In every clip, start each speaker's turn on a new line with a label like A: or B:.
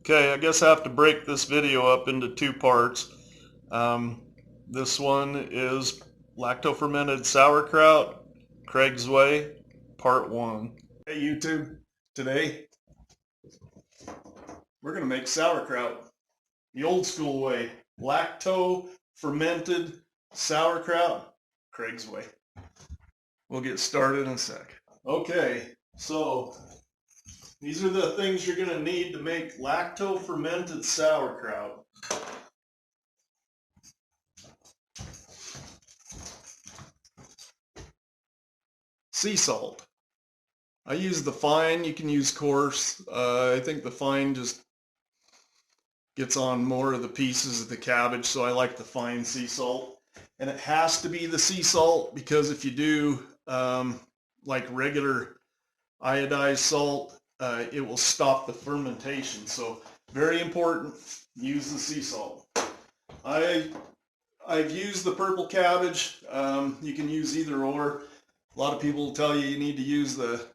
A: Okay, I guess I have to break this video up into two parts. This one is Lacto Fermented Sauerkraut, Craig's Way, Part 1. Hey YouTube, today we're going to make sauerkraut the old school way. Lacto Fermented Sauerkraut, Craig's Way. We'll get started in a sec. Okay, so these are the things you're going to need to make lacto fermented sauerkraut. Sea salt. I use the fine, you can use coarse. I think the fine just gets on more of the pieces of the cabbage, so I like the fine sea salt. And it has to be the sea salt because if you do like regular iodized salt, it will stop the fermentation. So very important, use the sea salt. I've used the purple cabbage. You can use either or. A lot of people will tell you need to use the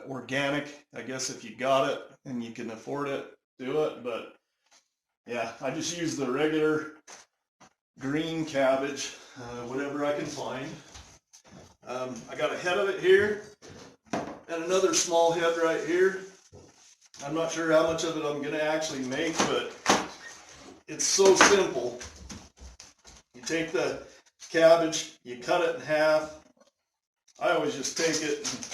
A: organic. I guess if you got it and you can afford it, do it. But yeah, I just use the regular green cabbage, whatever I can find. I got a head of it here and another small head right here. I'm not sure how much of it I'm going to actually make, but it's so simple. You take the cabbage, you cut it in half. I always just take it and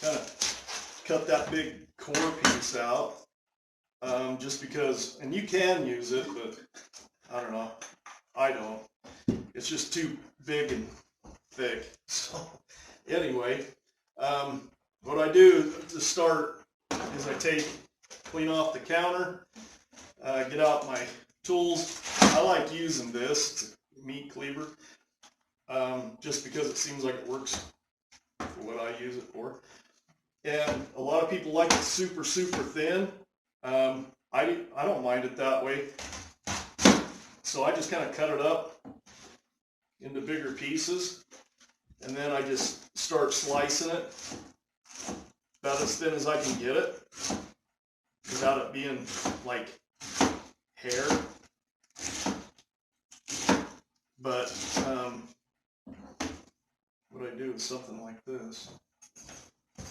A: kind of cut that big core piece out, just because, and you can use it, but I don't know, I don't. It's just too big and thick. So anyway, what I do to start is I clean off the counter, get out my tools. I like using this, it's a meat cleaver, just because it seems like it works for what I use it for. And a lot of people like it super, super thin. I don't mind it that way. So I just kind of cut it up into bigger pieces, and then I just start slicing it about as thin as I can get it without it being like hair. But what I do is something like this. I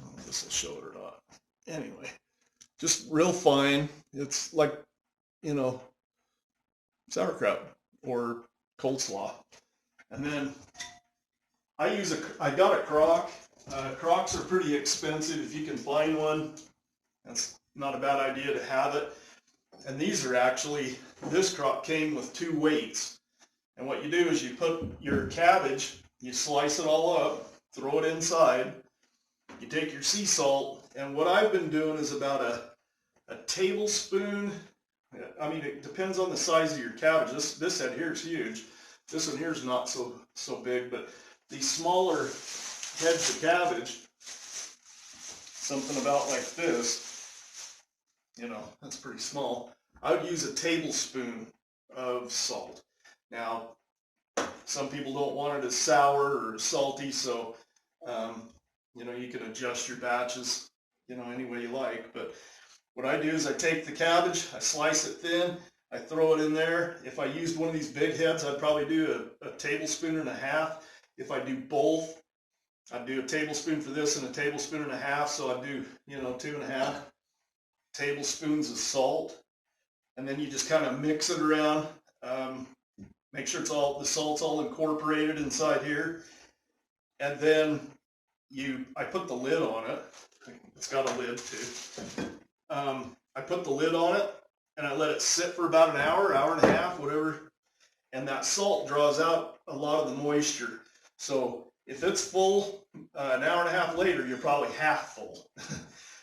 A: don't know if this will show it or not. Anyway, just real fine. It's like, you know, sauerkraut or coleslaw. And then I got a crock. Crocks are pretty expensive. If you can find one, that's not a bad idea to have it. And these are actually, this crock came with 2 weights. And what you do is you put your cabbage, you slice it all up, throw it inside, you take your sea salt, and what I've been doing is about a tablespoon. I mean, it depends on the size of your cabbage. This head here is huge. This one here is not so big, but these smaller heads of cabbage, something about like this, you know, that's pretty small. I would use a tablespoon of salt. Now, some people don't want it as sour or salty, so you know, you can adjust your batches, you know, any way you like. But what I do is I take the cabbage, I slice it thin, I throw it in there. If I used one of these big heads, I'd probably do a tablespoon and a half. If I do both, I'd do a tablespoon for this and a tablespoon and a half. So I'd do, you know, 2.5 tablespoons of salt. And then you just kind of mix it around. Make sure the salt's all incorporated inside here. And then I put the lid on it. It's got a lid too. I put the lid on it and I let it sit for about an hour, hour and a half, whatever. And that salt draws out a lot of the moisture. So if it's full, an hour and a half later, you're probably half full.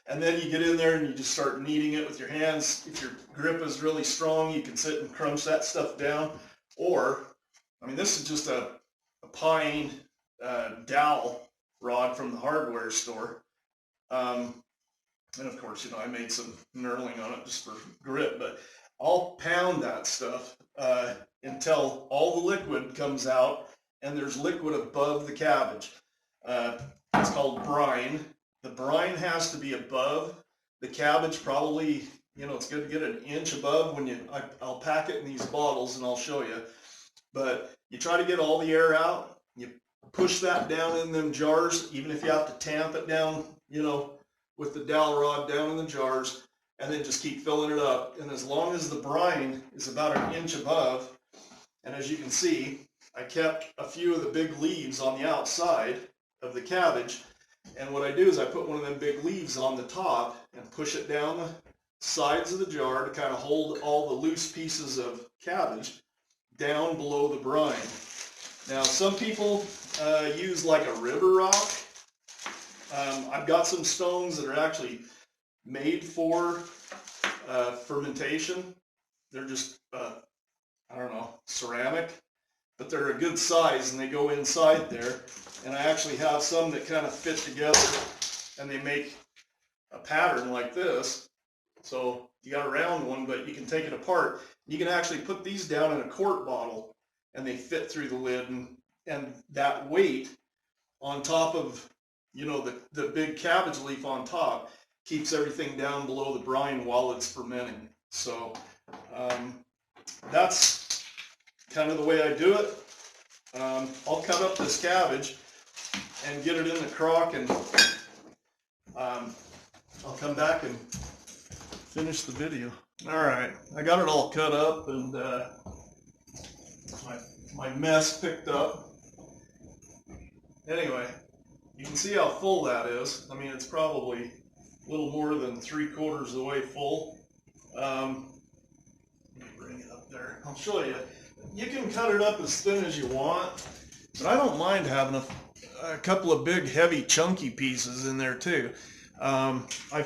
A: And then you get in there and you just start kneading it with your hands. If your grip is really strong, you can sit and crunch that stuff down. Or, I mean, this is just a pine dowel rod from the hardware store. And of course, you know, I made some knurling on it just for grip, but I'll pound that stuff until all the liquid comes out and there's liquid above the cabbage. It's called brine. The brine has to be above the cabbage probably, you know, it's good to get an inch above when I'll pack it in these bottles and I'll show you. But you try to get all the air out. You push that down in them jars, even if you have to tamp it down, you know, with the dowel rod down in the jars, and then just keep filling it up. And as long as the brine is about an inch above, and as you can see, I kept a few of the big leaves on the outside of the cabbage. And what I do is I put one of them big leaves on the top and push it down the sides of the jar to kind of hold all the loose pieces of cabbage down below the brine. Now, some people use like a river rock. I've got some stones that are actually made for fermentation. They're just, I don't know, ceramic, but they're a good size and they go inside there. And I actually have some that kind of fit together and they make a pattern like this. So you got a round one, but you can take it apart. You can actually put these down in a quart bottle and they fit through the lid, and that weight on top of, you know, the big cabbage leaf on top keeps everything down below the brine while it's fermenting. So that's kind of the way I do it. I'll cut up this cabbage and get it in the crock, and I'll come back and finish the video. All right, I got it all cut up and my mess picked up. Anyway, you can see how full that is. I mean, it's probably a little more than 3/4 of the way full. Let me bring it up there. I'll show you. You can cut it up as thin as you want, but I don't mind having a couple of big, heavy, chunky pieces in there too. I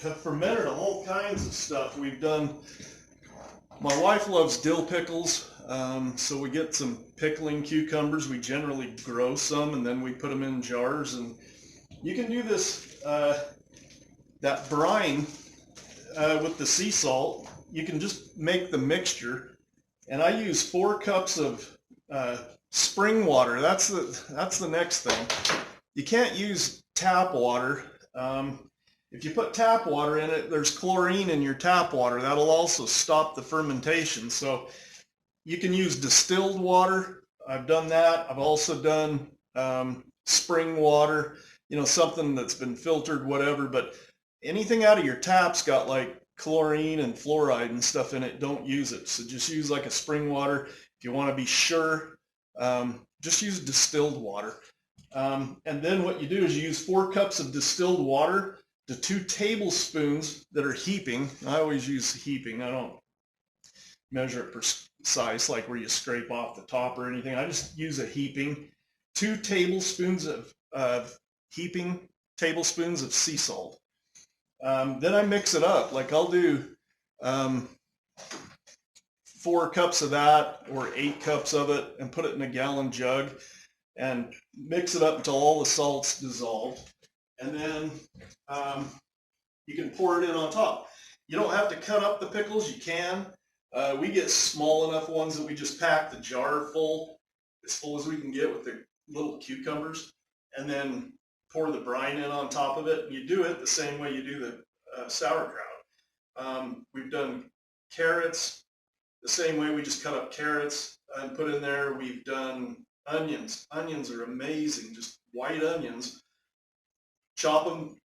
A: have fermented all kinds of stuff. We've done, my wife loves dill pickles, so we get some pickling cucumbers. We generally grow some and then we put them in jars, and you can do this, that brine with the sea salt. You can just make the mixture, and I use 4 cups of spring water. That's the next thing. You can't use tap water. If you put tap water in it, there's chlorine in your tap water. That'll also stop the fermentation. So you can use distilled water. I've done that. I've also done spring water, you know, something that's been filtered, whatever. But anything out of your tap's got like chlorine and fluoride and stuff in it, don't use it. So just use like a spring water. If you want to be sure, just use distilled water. And then what you do is you use 4 cups of distilled water to 2 tablespoons that are heaping. I always use heaping. I don't measure it precise, like where you scrape off the top or anything. I just use a heaping. 2 tablespoons of heaping tablespoons of sea salt. Then I mix it up. Like I'll do 4 cups of that or 8 cups of it and put it in a gallon jug and mix it up until all the salt's dissolved. And then you can pour it in on top. You don't have to cut up the pickles. You can. We get small enough ones that we just pack the jar full, as full as we can get with the little cucumbers, and then pour the brine in on top of it. And you do it the same way you do the sauerkraut. We've done carrots the same way. We just cut up carrots and put in there. We've done onions. Onions are amazing, just white onions. Chop them,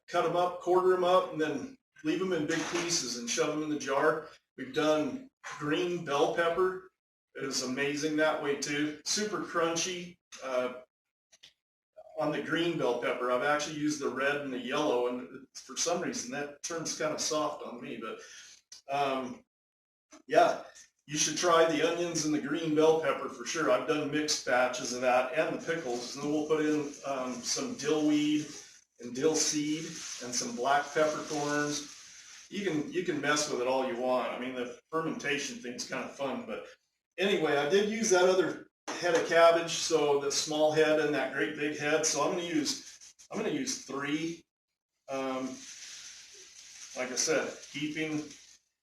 A: cut them up, quarter them up, and then leave them in big pieces and shove them in the jar. We've done green bell pepper. It is amazing that way too. Super crunchy. On the green bell pepper, I've actually used the red and the yellow, and for some reason that turns kind of soft on me. But yeah, you should try the onions and the green bell pepper for sure. I've done mixed batches of that and the pickles, and then we'll put in some dill weed and dill seed and some black peppercorns. You can mess with it all you want. I mean, the fermentation thing's kind of fun. But anyway, I did use that other head of cabbage, so the small head and that great big head. So I'm going to use 3. Like I said, heaping,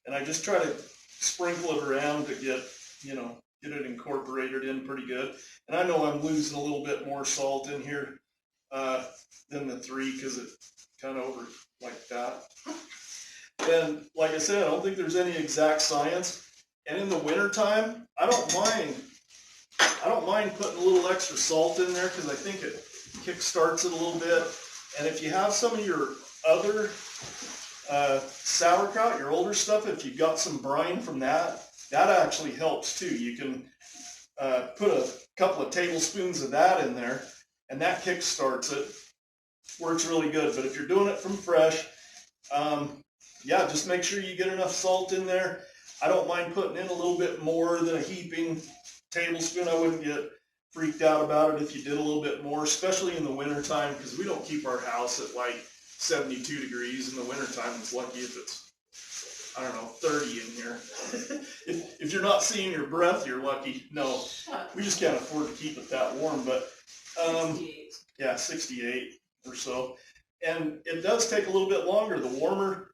A: and I just try to sprinkle it around to get it incorporated in pretty good. And I know I'm losing a little bit more salt in here than the 3 because kind of over like that. And like I said, I don't think there's any exact science. And in the wintertime, I don't mind putting a little extra salt in there because I think it kickstarts it a little bit. And if you have some of your other sauerkraut, your older stuff, if you've got some brine from that, that actually helps too. You can put a couple of tablespoons of that in there, and that kickstarts it. Works really good. But if you're doing it from fresh, yeah, just make sure you get enough salt in there. I don't mind putting in a little bit more than a heaping tablespoon. I wouldn't get freaked out about it if you did a little bit more, especially in the wintertime, because we don't keep our house at like 72 degrees in the wintertime. It's lucky if it's, I don't know, 30 in here. if you're not seeing your breath, you're lucky. No, we just can't afford to keep it that warm. But
B: 68.
A: yeah, 68 or so. And it does take a little bit longer. The warmer,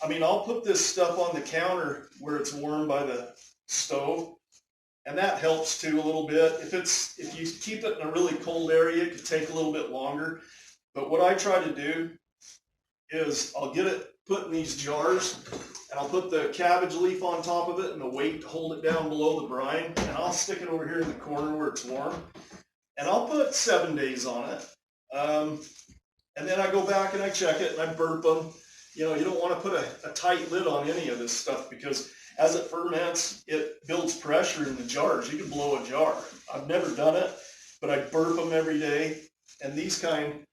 A: I mean, I'll put this stuff on the counter where it's warm by the stove, and that helps too a little bit. If you keep it in a really cold area, it could take a little bit longer. But what I try to do is I'll get it put in these jars, and I'll put the cabbage leaf on top of it and the weight to hold it down below the brine, and I'll stick it over here in the corner where it's warm, and I'll put 7 days on it. And then I go back and I check it and I burp them. You know, you don't want to put a tight lid on any of this stuff because as it ferments, it builds pressure in the jars. You can blow a jar. I've never done it, but I burp them every day. And these kind,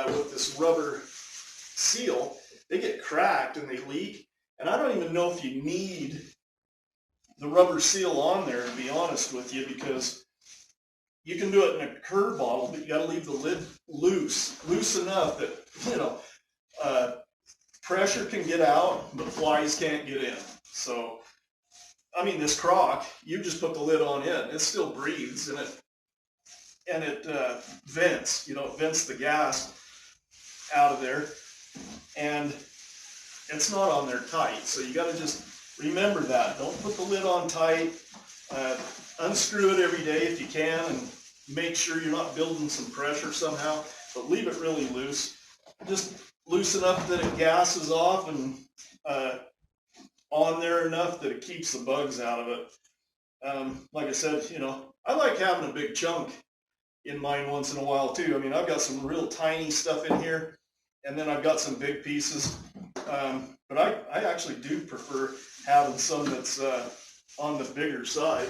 A: with this rubber seal, they get cracked and they leak. And I don't even know if you need the rubber seal on there, to be honest with you, because you can do it in a curd bottle, but you got to leave the lid loose enough that, you know, pressure can get out, but flies can't get in. So, I mean, this crock, you just put the lid on it, it still breathes, and it vents, you know, it vents the gas out of there, and it's not on there tight. So you got to just remember that. Don't put the lid on tight. Unscrew it every day if you can, and make sure you're not building some pressure somehow, but leave it really loose. Just loose enough that it gases off and on there enough that it keeps the bugs out of it. Like I said, you know, I like having a big chunk in mine once in a while too. I mean, I've got some real tiny stuff in here, and then I've got some big pieces. But I actually do prefer having some that's on the bigger side.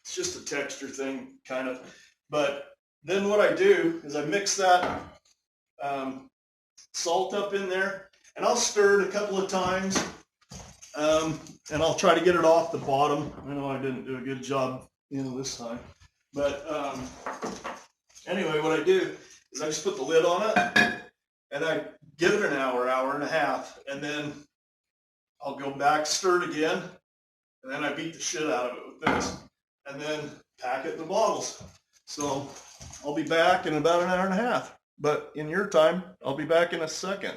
A: It's just a texture thing, kind of. But then what I do is I mix that salt up in there, and I'll stir it a couple of times, and I'll try to get it off the bottom. I know I didn't do a good job, you know, this time. But anyway, what I do is I just put the lid on it, and I give it an hour, hour and a half, and then I'll go back, stir it again, and then I beat the shit out of it with this, and then pack it in the bottles. So I'll be back in about an hour and a half. But in your time, I'll be back in a second.